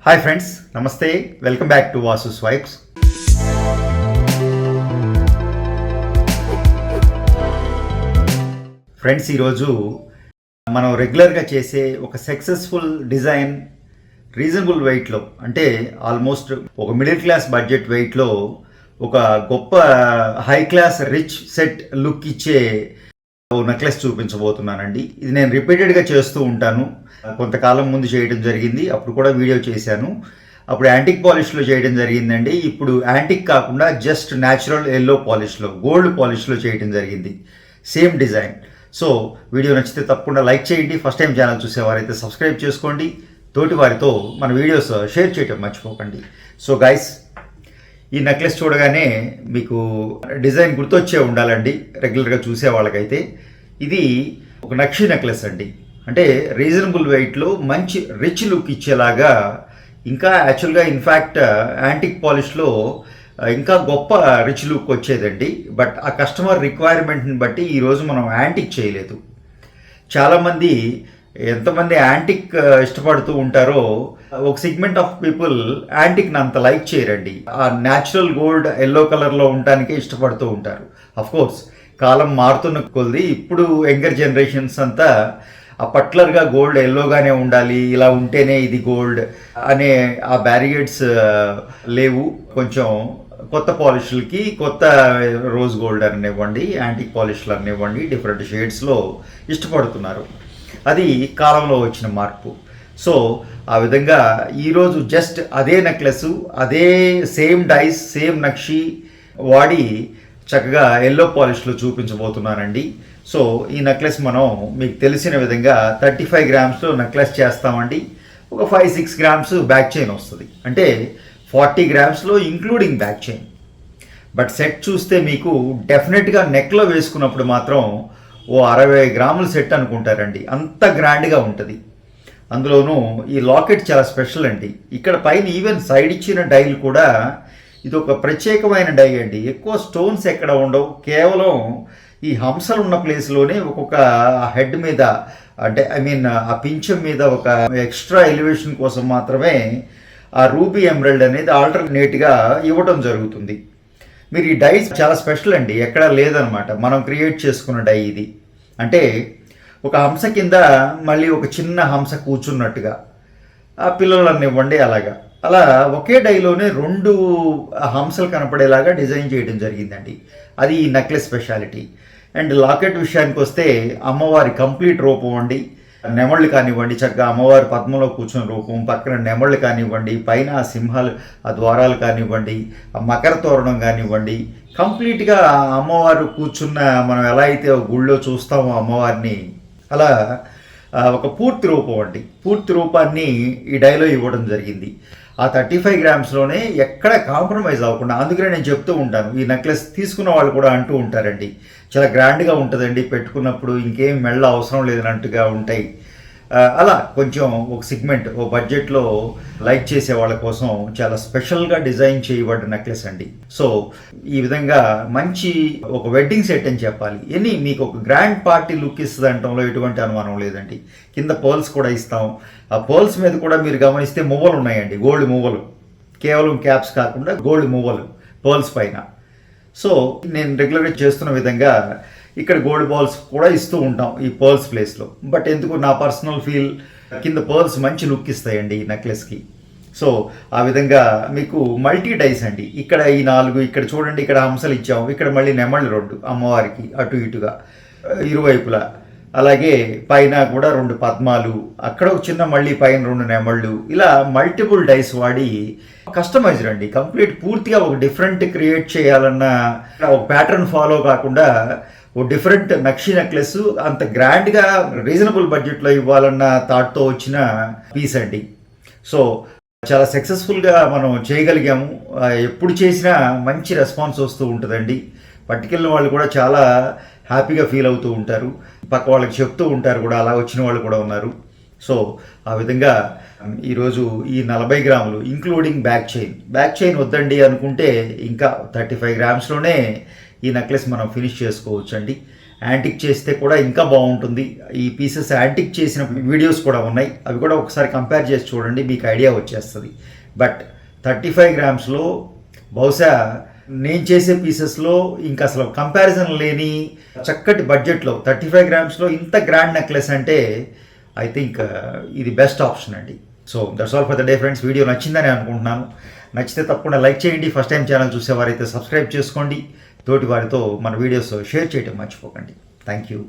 Hi friends, నమస్తే. Welcome back to Vasu swipes. Friends, ఈరోజు మనం రెగ్యులర్గా చేసే ఒక సక్సెస్ఫుల్ డిజైన్ రీజనబుల్ వెయిట్లో, అంటే ఆల్మోస్ట్ ఒక మిడిల్ క్లాస్ బడ్జెట్ వెయిట్లో ఒక గొప్ప high class rich set look ఇచ్చే నెక్లెస్ చూపించబోతున్నానండి. ఇది నేను రిపీటెడ్గా చేస్తూ ఉంటాను. కొంతకాలం ముందు చేయడం జరిగింది, అప్పుడు కూడా వీడియో చేశాను. అప్పుడు యాంటిక్ పాలిష్లో చేయడం జరిగిందండి. ఇప్పుడు యాంటిక్ కాకుండా జస్ట్ న్యాచురల్ ఎల్లో పాలిష్లో, గోల్డ్ పాలిష్లో చేయడం జరిగింది, సేమ్ డిజైన్. సో వీడియో నచ్చితే తప్పకుండా లైక్ చేయండి. ఫస్ట్ టైం ఛానల్ చూసేవారైతే సబ్స్క్రైబ్ చేసుకోండి. తోటి వారితో మన వీడియోస్ షేర్ చేయడం మర్చిపోకండి. సో గైస్, ఈ నెక్లెస్ చూడగానే మీకు డిజైన్ గుర్తొచ్చే ఉండాలండి రెగ్యులర్గా చూసే వాళ్ళకైతే. ఇది ఒక నక్షి నెక్లెస్ అండి. అంటే రీజనబుల్ వెయిట్లో మంచి రిచ్ లుక్ ఇచ్చేలాగా, ఇంకా యాక్చువల్గా ఇన్ఫ్యాక్ట్ యాంటిక్ పాలిష్లో ఇంకా గొప్ప రిచ్ లుక్ వచ్చేదండి. బట్ ఆ కస్టమర్ రిక్వైర్మెంట్ని బట్టి ఈరోజు మనం యాంటిక్ చేయలేదు. చాలామంది ఎంతమంది యాంటిక్ ఇష్టపడుతూ ఉంటారో, ఒక సెగ్మెంట్ ఆఫ్ పీపుల్ యాంటిక్ని అంత లైక్ చేయరండి. ఆ న్యాచురల్ గోల్డ్ ఎల్లో కలర్లో ఉండటానికే ఇష్టపడుతూ ఉంటారు. అఫ్కోర్స్ కాలం మారుతున్న కొద్ది ఇప్పుడు యంగర్ జనరేషన్స్ అంతా ఆ పర్టికులర్గా గోల్డ్ ఎల్లోగానే ఉండాలి, ఇలా ఉంటేనే ఇది గోల్డ్ అనే ఆ బ్యారిగేడ్స్ లేవు. కొంచెం కొత్త పాలిష్లకి, కొత్త రోజ్ గోల్డ్ అనివ్వండి, యాంటిక్ పాలిష్లు అనివ్వండి, డిఫరెంట్ షేడ్స్లో ఇష్టపడుతున్నారు. అది కాలంలో వచ్చిన మార్పు. సో ఆ విధంగా ఈరోజు జస్ట్ అదే నెక్లెస్, అదే సేమ్ డైస్, సేమ్ నక్షి వాడి చక్కగా ఎల్లో పాలిష్లో చూపించబోతున్నానండి. సో ఈ నెక్లెస్ మనం మీకు తెలిసిన విధంగా 35 గ్రామ్స్లో నెక్లెస్ చేస్తామండి. ఒక 5-6 గ్రామ్స్ బ్యాక్ చైన్ వస్తుంది, అంటే 40 గ్రామ్స్లో including back chain. But set చూస్తే మీకు డెఫినెట్గా నెక్లో వేసుకున్నప్పుడు మాత్రం ఓ 60 గ్రాముల సెట్ అనుకుంటారండి, అంత గ్రాండ్గా ఉంటుంది. అందులోనూ ఈ లాకెట్ చాలా స్పెషల్ అండి. ఇక్కడ పైన ఈవెన్ సైడ్ ఇచ్చిన డైల్ కూడా ఇది ఒక ప్రత్యేకమైన డై అండి. ఎక్కువ స్టోన్స్ ఎక్కడ ఉండవు, కేవలం ఈ హంసలు ఉన్న ప్లేస్లోనే ఒక్కొక్క హెడ్ మీద, అంటే ఆ పింఛం మీద ఒక ఎక్స్ట్రా ఎలివేషన్ కోసం మాత్రమే ఆ రూబీ ఎమరల్డ్ అనేది ఆల్టర్నేట్గా ఇవ్వడం జరుగుతుంది. మీరు ఈ డై చాలా స్పెషల్ అండి, ఎక్కడా లేదనమాట. మనం క్రియేట్ చేసుకున్న డై ఇది. అంటే ఒక హంస కింద మళ్ళీ ఒక చిన్న హంస కూర్చున్నట్టుగా, ఆ పిల్లలన్నీ ఇవ్వండి అలా ఒకే డైలోనే 2 హంసలు కనపడేలాగా డిజైన్ చేయడం జరిగిందండి. అది ఈ నెక్లెస్ స్పెషాలిటీ. అండ్ లాకెట్ విషయానికి వస్తే అమ్మవారి కంప్లీట్ రూపం అండి. నెమళ్ళు కానివ్వండి, చక్కగా అమ్మవారి పద్మంలో కూర్చున్న రూపం, పక్కన నెమళ్ళు కానివ్వండి, పైన ఆ సింహాలు, ఆ ద్వారాలు కానివ్వండి, ఆ మకర తోరణం కానివ్వండి, కంప్లీట్గా అమ్మవారు కూర్చున్న, మనం ఎలా అయితే గుళ్ళో చూస్తామో అమ్మవారిని, అలా ఒక పూర్తి రూపం అండి. పూర్తి రూపాన్ని ఈ డైలో ఇవ్వడం జరిగింది. ఆ 35 గ్రామ్స్లోనే ఎక్కడ కాంప్రమైజ్ అవ్వకుండా. అందుకనే నేను చెప్తూ ఉంటాను, ఈ నెక్లెస్ తీసుకున్న వాళ్ళు కూడా అంటూ ఉంటారండి, చాలా గ్రాండ్గా ఉంటుందండి, పెట్టుకున్నప్పుడు ఇంకేం మెళ్ళ అవసరం లేదన్నట్టుగా ఉంటాయి. అలా కొంచెం ఒక సెగ్మెంట్, ఓ బడ్జెట్లో లైక్ చేసే వాళ్ళ కోసం చాలా స్పెషల్గా డిజైన్ చేయబడ్డ నెక్లెస్ అండి. సో ఈ విధంగా మంచి ఒక వెడ్డింగ్ సెట్ అని చెప్పాలి. మీకు ఒక గ్రాండ్ పార్టీ లుక్ ఇస్తుంది అనటంలో ఎటువంటి అనుమానం లేదండి. కింద పర్ల్స్ కూడా ఇస్తాం. ఆ పర్ల్స్ మీద కూడా మీరు గమనిస్తే మువ్వలు ఉన్నాయండి, గోల్డ్ మువ్వలు, కేవలం క్యాప్స్ కాకుండా గోల్డ్ మువ్వలు పర్ల్స్ పైన. సో నేను రెగ్యులర్గా చేస్తున్న విధంగా ఇక్కడ గోల్డ్ బాల్స్ కూడా ఇస్తూ ఉంటాం ఈ పర్ల్స్ ప్లేస్లో. బట్ ఎందుకు, నా పర్సనల్ ఫీల్, కింద పర్ల్స్ మంచి లుక్ ఇస్తాయండి ఈ నెక్లెస్కి. సో ఆ విధంగా మీకు మల్టీ డైస్ అండి. ఇక్కడ ఈ 4, ఇక్కడ చూడండి, ఇక్కడ హంసలు ఇచ్చాము, ఇక్కడ మళ్ళీ నెమళ్ళు 2 అమ్మవారికి అటు ఇటుగా ఇరువైపులా. అలాగే పైన కూడా 2 పద్మాలు, అక్కడ ఒక చిన్న మళ్ళీ పైన 2 నెమళ్ళు, ఇలా మల్టిపుల్ డైస్ వాడి కస్టమైజ్డ్ అండి. కంప్లీట్ పూర్తిగా ఒక డిఫరెంట్ క్రియేట్ చేయాలన్న ఒక ప్యాటర్న్ ఫాలో కాకుండా ఓ డిఫరెంట్ నక్షి నెక్లెస్ అంత గ్రాండ్గా రీజనబుల్ బడ్జెట్లో ఇవ్వాలన్న థాట్తో వచ్చిన పీస్ అండి. సో చాలా సక్సెస్ఫుల్గా మనం చేయగలిగాము. ఎప్పుడు చేసినా మంచి రెస్పాన్స్ వస్తూ ఉంటుందండి. పట్టుకెళ్ళిన వాళ్ళు కూడా చాలా హ్యాపీగా ఫీల్ అవుతూ ఉంటారు, పక్క వాళ్ళకి చెప్తూ ఉంటారు కూడా, అలా వచ్చిన వాళ్ళు కూడా ఉన్నారు. సో ఆ విధంగా ఈరోజు ఈ 40 గ్రాములు ఇంక్లూడింగ్ బ్యాక్ చైన్ వద్దండి అనుకుంటే ఇంకా 35 గ్రామ్స్లోనే ఈ నెక్లెస్ మనం ఫినిష్ చేసుకోవచ్చు అండి. యాంటిక్ చేస్తే కూడా ఇంకా బాగుంటుంది. ఈ పీసెస్ యాంటిక్ చేసిన వీడియోస్ కూడా ఉన్నాయి, అవి కూడా ఒకసారి కంపేర్ చేసి చూడండి, మీకు ఐడియా వచ్చేస్తుంది. బట్ 35 గ్రామ్స్లో బహుశా నేను చేసే పీసెస్లో ఇంకా అసలు కంపారిజన్ లేని చక్కటి బడ్జెట్లో 35 గ్రామ్స్లో ఇంత గ్రాండ్ నెక్లెస్ అంటే ఐ థింక్ ఇది బెస్ట్ ఆప్షన్ అండి. So that's all for the day friends. Video నచ్చిందని అనుకుంటున్నాను. నచ్చితే తప్పకుండా లైక్ చేయండి. ఫస్ట్ టైం ఛానల్ చూసేవారైతే సబ్స్క్రైబ్ చేసుకోండి. తోటి వారితో మన వీడియోస్ షేర్ చేయడం మర్చిపోకండి. Thank you.